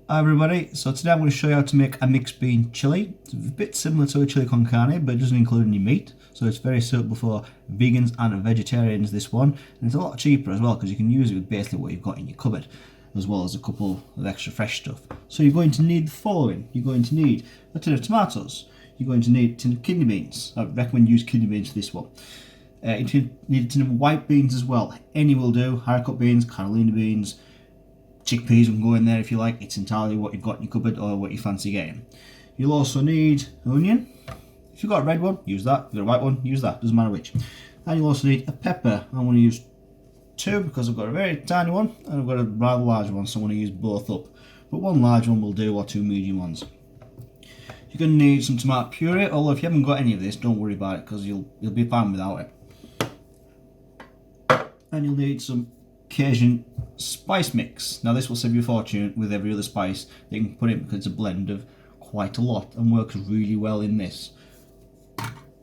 Hi everybody, so today I'm going to show you how to make a mixed bean chili. It's a bit similar to a chili con carne, but it doesn't include any meat, so it's very suitable for vegans and vegetarians, this one. And it's a lot cheaper as well, because you can use it with basically what you've got in your cupboard, as well as a couple of extra fresh stuff. So you're going to need the following. You're going to need a tin of tomatoes. You're going to need a tin of kidney beans. I recommend use kidney beans for this one. You need a tin of white beans as well. Any will do. Haricot beans, Carolina beans, chickpeas can go in there if you like. It's entirely what you've got in your cupboard or what you fancy getting. You'll also need an onion. If you've got a red one, use that. If you've got a white one, use that. Doesn't matter which. And you'll also need a pepper. I'm going to use two because I've got a very tiny one and I've got a rather large one, so I'm going to use both up. But one large one will do, or two medium ones. You're going to need some tomato puree, although if you haven't got any of this, don't worry about it because you'll be fine without it. And you'll need some Cajun spice mix. Now this will save you a fortune with every other spice that you can put in, because it's a blend of quite a lot and works really well in this.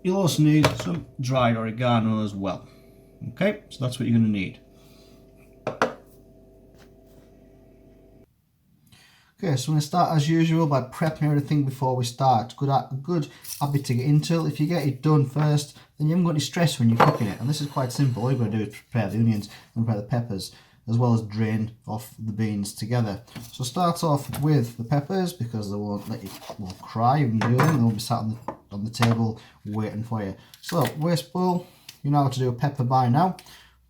You'll also need some dried oregano as well. Okay, so that's what you're going to need. Okay, so we're going to start as usual by prepping everything before we start. A good habit to get into. If you get it done first, then you haven't got any stress when you're cooking it. And this is quite simple. All you've got to do is prepare the onions and prepare the peppers, as well as drain off the beans together. So start off with the peppers, because they won't cry when you do them. They won't be sat on the table waiting for you. So waste bowl, you know how to do a pepper by now.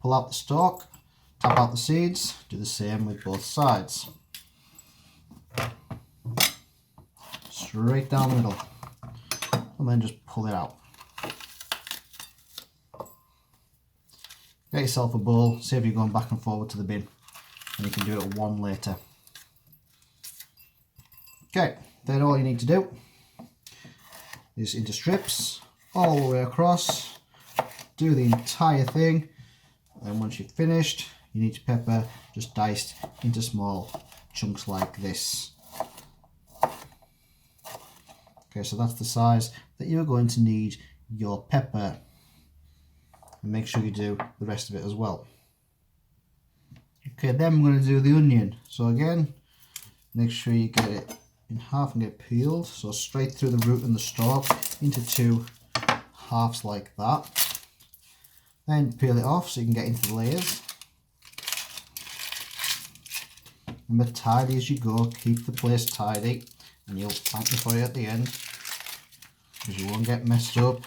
Pull out the stalk, tap out the seeds, do the same with both sides. Straight down the middle, and then just pull it out. Get yourself a bowl, save you going back and forward to the bin, and you can do it one later. Okay, then all you need to do is into strips all the way across, do the entire thing, and once you've finished, you need your pepper just diced into small chunks like this. Okay, so that's the size that you're going to need your pepper. And make sure you do the rest of it as well. Okay, then we're going to do the onion. So again, make sure you get it in half and get it peeled. So straight through the root and the stalk into two halves like that. Then peel it off so you can get into the layers. Remember, tidy as you go, keep the place tidy, and you'll thank me for it at the end, because you won't get messed up.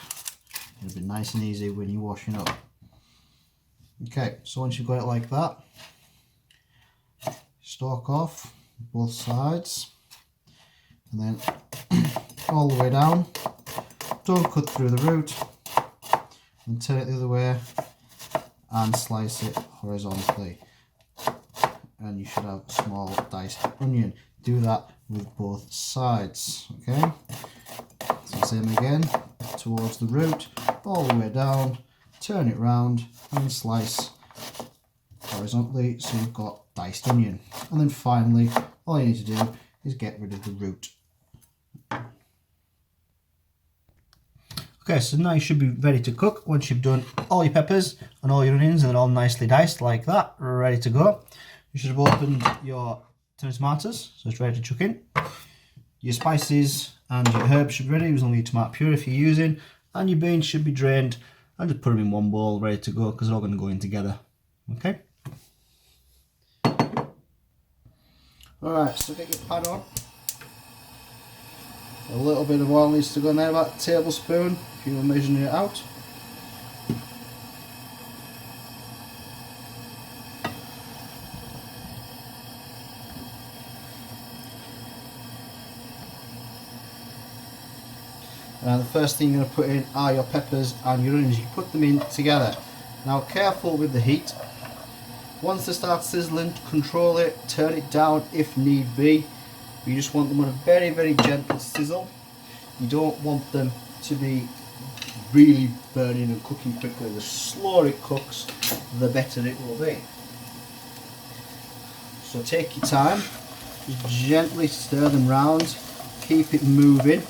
It'll be nice and easy when you're washing up. Okay, so once you've got it like that, stalk off both sides, and then all the way down. Don't cut through the root, and turn it the other way and slice it horizontally. And you should have a small diced onion. Do that with both sides, okay? So same again, towards the root, all the way down, turn it round and slice horizontally so you've got diced onion. And then finally, all you need to do is get rid of the root. Okay, so now you should be ready to cook once you've done all your peppers and all your onions, and they're all nicely diced like that, ready to go. You should have opened your tin of tomatoes, so it's ready to chuck in. Your spices and your herbs should be ready. Use only your tomato puree if you're using, and your beans should be drained, and just put them in one bowl ready to go, because they're all going to go in together. Okay. Alright, so get your pan on. A little bit of oil needs to go in there, about a tablespoon if you were measuring it out. And the first thing you're going to put in are your peppers and your onions. You put them in together. Now careful with the heat. Once they start sizzling, control it, turn it down if need be. You just want them on a very, very gentle sizzle. You don't want them to be really burning and cooking quickly. The slower it cooks, the better it will be. So take your time, just gently stir them round, keep it moving.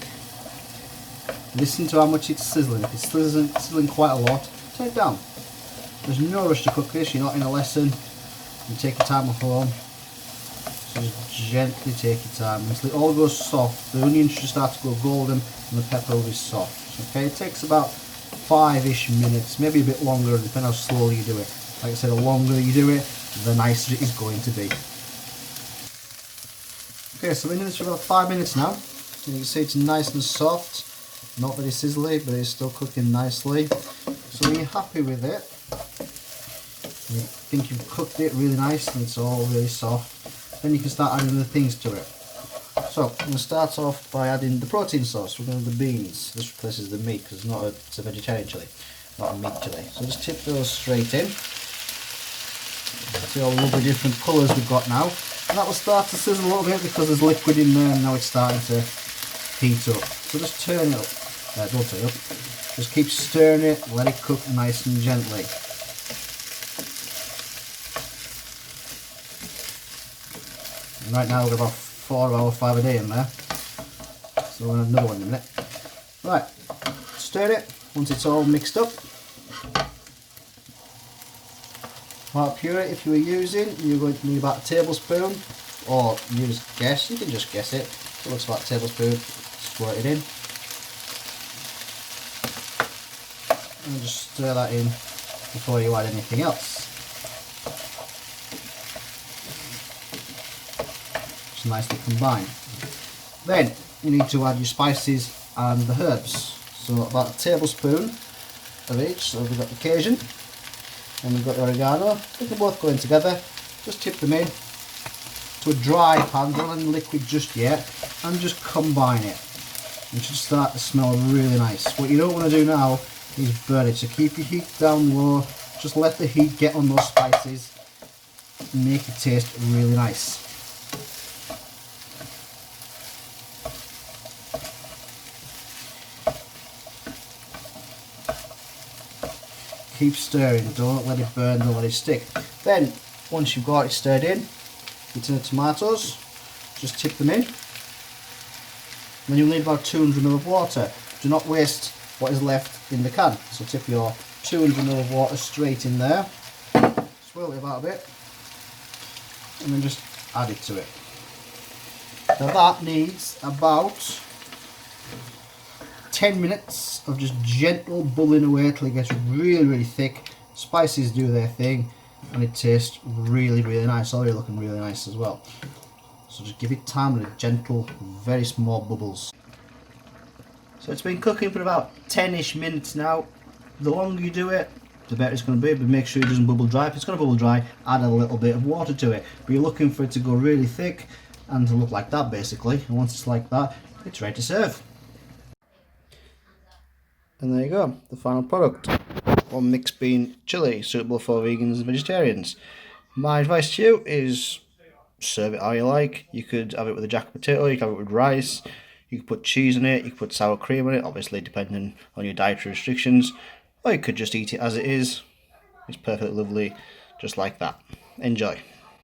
Listen to how much it's sizzling. If it's sizzling quite a lot, turn it down. There's no rush to cook this, you're not in a lesson. You take your time off home. just gently take your time until it all goes soft. The onions should start to go golden and the pepper will be soft. Okay, it takes about 5-ish minutes, maybe a bit longer, depending how slowly you do it. Like I said, the longer you do it, the nicer it is going to be. Okay, so we're in this for about 5 minutes now. You can see it's nice and soft, not very sizzly, but it's still cooking nicely. So when you're happy with it, you think you've cooked it really nice and it's all really soft, then you can start adding the things to it. So I'm going to start off by adding the protein sauce. We're going to do the beans. This replaces the meat because it's a vegetarian chili, not a meat chili. So just tip those straight in. See all the lovely different colours we've got now. And that will start to sizzle a little bit because there's liquid in there and now it's starting to heat up. So just turn it up. Don't turn it up. Just keep stirring it, let it cook nice and gently. And right now we've got about 4 or 5 a day in there. So we'll have another one in a minute. Right, stir it once it's all mixed up. Tomato puree, if you were using, you're going to need about a tablespoon, or use guess, you can just guess it. It looks about a tablespoon, squirt it in. And just stir that in before you add anything else. Just nicely combined. Then you need to add your spices and the herbs. So about a tablespoon of each. So we've got the Cajun and we've got the oregano. They can both go in together. Just tip them in to a dry pan, don't in liquid just yet, and just combine it. It should start to smell really nice. What you don't want to do now is burn it, so keep your heat down low. Just let the heat get on those spices and make it taste really nice. Keep stirring, don't let it burn, don't let it stick. Then, once you've got it stirred in, you turn the tomatoes, just tip them in. Then you'll need about 200 ml of water. Do not waste what is left in the can. So tip your 200 ml of water straight in there, swirl it about a bit, and then just add it to it. Now that needs about 10 minutes of just gentle bubbling away till it gets really, really thick. Spices do their thing and it tastes really, really nice. Already looking really nice as well. So just give it time with a gentle, very small bubbles. So it's been cooking for about 10-ish minutes now. The longer you do it, the better it's going to be, but make sure it doesn't bubble dry. If it's going to bubble dry, add a little bit of water to it. But you're looking for it to go really thick and to look like that basically. And once it's like that, it's ready to serve. And there you go, the final product. One mixed bean chili, suitable for vegans and vegetarians. My advice to you is serve it how you like. You could have it with a jacket potato, you could have it with rice, you could put cheese in it, you could put sour cream in it, obviously depending on your dietary restrictions, or you could just eat it as it is. It's perfectly lovely, just like that. Enjoy.